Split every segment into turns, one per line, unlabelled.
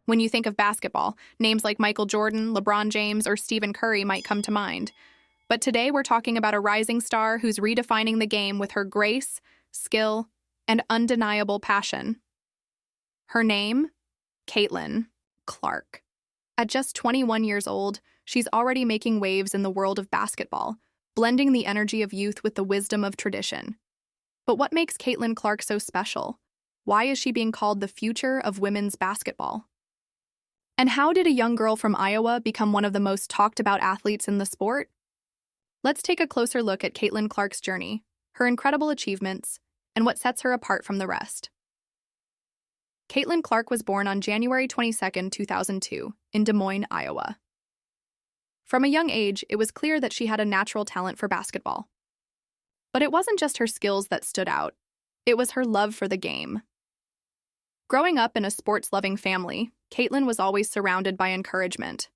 When you think of basketball, names like Michael Jordan, LeBron James, or Stephen Curry might come to mind. But today we're talking about a rising star who's redefining the game with her grace, skill, and undeniable passion. Her name? Catlin Clark. At just 21 years old, she's already making waves in the world of basketball, blending the energy of youth with the wisdom of tradition. But what makes Catlin Clark so special? Why is she being called the future of women's basketball? And how did a young girl from Iowa become one of the most talked about athletes in the sport? Let's take a closer look at Catlin Clark's journey, her incredible achievements, and what sets her apart from the rest. Catlin Clark was born on January 22, 2002, in Des Moines, Iowa. From a young age, it was clear that she had a natural talent for basketball. But it wasn't just her skills that stood out, it was her love for the game. Growing up in a sports-loving family, Catlin was always surrounded by encouragement.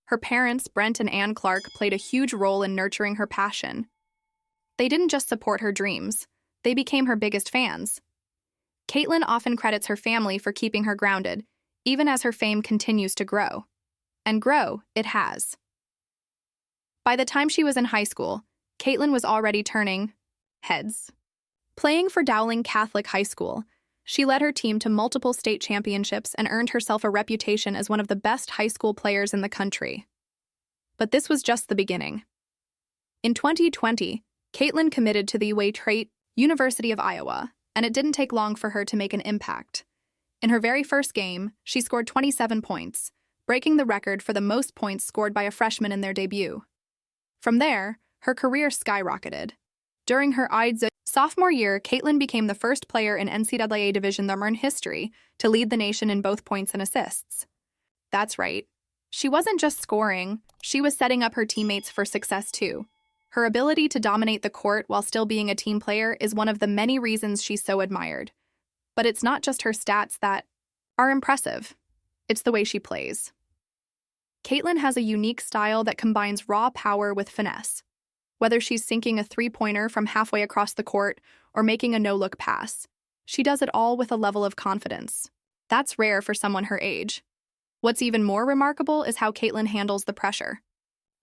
Her parents, Brent and Ann Clark, played a huge role in nurturing her passion. They didn't just support her dreams, they became her biggest fans. Catlin often credits her family for keeping her grounded, even as her fame continues to grow. And grow, it has. By the time she was in high school, Catlin was already turning heads. Playing for Dowling Catholic High School, she led her team to multiple state championships and earned herself a reputation as one of the best high school players in the country. But this was just the beginning. In 2020, Catlin committed to the Wayne University of Iowa, and it didn't take long for her to make an impact. In her very first game, she scored 27 points, breaking the record for the most points scored by a freshman in their debut. From there, her career skyrocketed. During her sophomore year, Catlin became the first player in NCAA Division I history to lead the nation in both points and assists. That's right. She wasn't just scoring, she was setting up her teammates for success too. Her ability to dominate the court while still being a team player is one of the many reasons she's so admired. But it's not just her stats that are impressive. It's the way she plays. Catlin has a unique style that combines raw power with finesse. Whether she's sinking a three-pointer from halfway across the court or making a no-look pass, she does it all with a level of confidence. That's rare for someone her age. What's even more remarkable is how Catlin handles the pressure.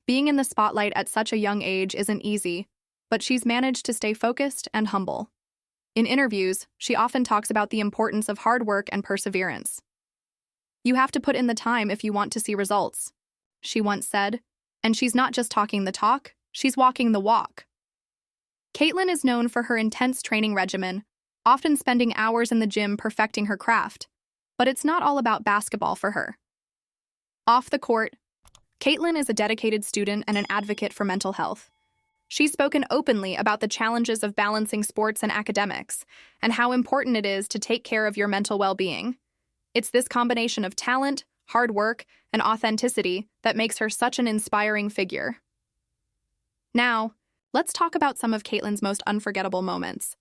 Being in the spotlight at such a young age isn't easy, but she's managed to stay focused and humble. In interviews, she often talks about the importance of hard work and perseverance. "You have to put in the time if you want to see results," she once said, and she's not just talking the talk, she's walking the walk. Catlin is known for her intense training regimen, often spending hours in the gym perfecting her craft. But it's not all about basketball for her. Off the court, Catlin is a dedicated student and an advocate for mental health. She's spoken openly about the challenges of balancing sports and academics, and how important it is to take care of your mental well-being. It's this combination of talent, hard work, and authenticity that makes her such an inspiring figure. Now, let's talk about some of Catlin's most unforgettable moments.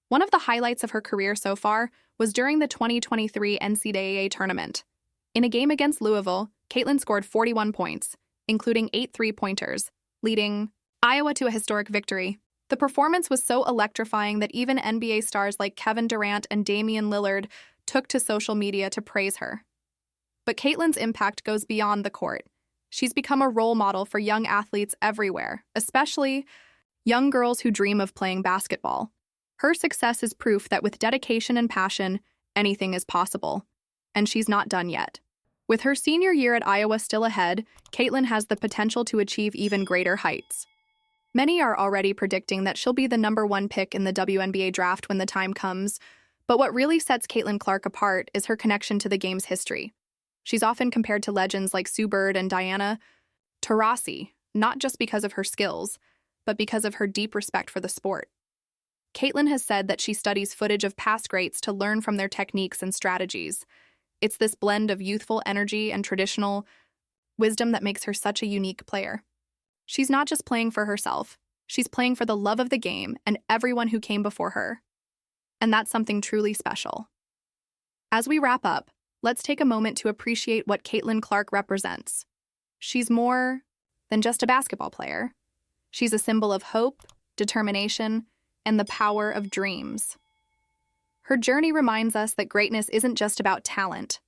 One of the highlights of her career so far was during the 2023 NCAA tournament. In a game against Louisville, Catlin scored 41 points, including 8 three-pointers, leading Iowa to a historic victory. The performance was so electrifying that even NBA stars like Kevin Durant and Damian Lillard took to social media to praise her. But Catlin's impact goes beyond the court. She's become a role model for young athletes everywhere, especially young girls who dream of playing basketball. Her success is proof that with dedication and passion, anything is possible. And she's not done yet. With her senior year at Iowa still ahead, Catlin has the potential to achieve even greater heights. Many are already predicting that she'll be the #1 pick in the WNBA draft when the time comes, but what really sets Catlin Clark apart is her connection to the game's history. She's often compared to legends like Sue Bird and Diana Taurasi, not just because of her skills, but because of her deep respect for the sport. Catlin has said that she studies footage of past greats to learn from their techniques and strategies. It's this blend of youthful energy and traditional wisdom that makes her such a unique player. She's not just playing for herself, she's playing for the love of the game and everyone who came before her. And that's something truly special. As we wrap up, let's take a moment to appreciate what Catlin Clark represents. She's more than just a basketball player. She's a symbol of hope, determination, and the power of dreams. Her journey reminds us that greatness isn't just about talent,